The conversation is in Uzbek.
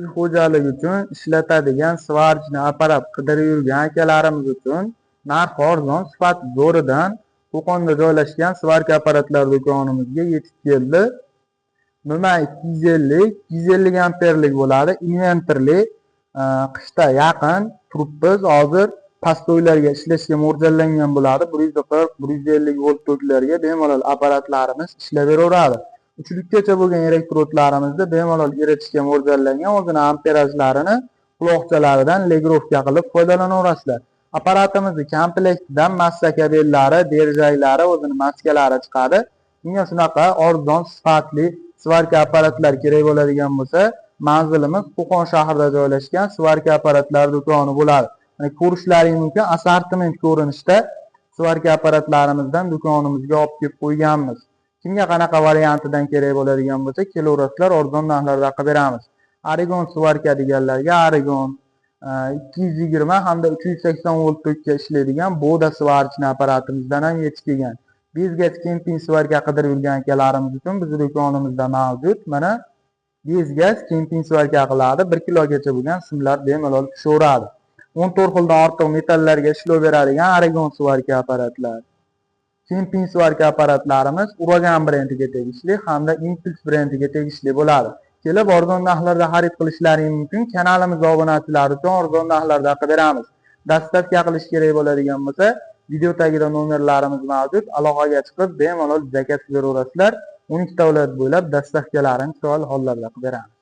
uy xo'jaligi uchun ishlatadigan svarchni apparat qidirib yurgan akalarimiz uchun narxi arzon, sifati zo'ridan Qo'qonda joylashgan svarka apparatlari do'konimizga yetib keldi. Nima 250 amperlik bo'ladi, invertorli, qishda yaqin turib biz hozir pastoylarga ishlashga mo'ljallangan bo'ladi. 140-150 volt toklarga bemalol apparatlarimiz ishlab beraveradi. Uchlikkacha bo'lgan elektrotlarimizda bemalol eritishga mo'ljallangan, o'zini amperajlarini quloqchalaridan legirovka qilib foydalanaverasizlar. Apparatimizni komplektidan massa kabellari, derjaklari, o'zini maskalari chiqadi. Menga shunaqa arzon, sifatli svarka apparatlar kerak bo'ladigan bo'lsa, manzilimiz Qo'qon shahrida joylashgan svarka apparatlari do'koni bo'ladi. Ko'rishlaring mumkin, assortiment ko'rinishda svarka apparatlarimizdan do'konimizga olib kelib qo'yganmiz. Kimga qanaqa variantidan kerak bo'ladigan bo'lsa, kelaverasizlar, arzon narxlarda qilib beramiz. Aragon svarka deganlarga Aragon 220 hamda 380 volt tokka ishlaydigan Boda svarchni apparatimizdan ham yetib kelgan. Bezgach kemping svarka qidirib yurgan akalarimiz uchun biz do'konimizda mavjud. Mana bezgach kemping svarka qiladi, 1 kilogacha bo'lgan simlar bemalol tushaveradi. 14 xildan ortiq metallarga ishlov beradigan Aragon svarka apparatlari. Kemping svarka apparatlarimiz Uragan brendiga tegishli hamda Impulse brendiga tegishli bo'ladi. Kelib arzon narxlarda xarid qilishlaring mumkin. Kanalimizga obunachilari uchun arzon narxlarda qilib beramiz. Dastlabki qilish kerak bo'ladigan bo'lsa, video tagida nomerlarimiz mavjud. Aloqaga chiqib bemalol zakaz beraverasizlar. 12 davlat bo'ylab dastavkalarini chiroyli hollarda qilib beramiz.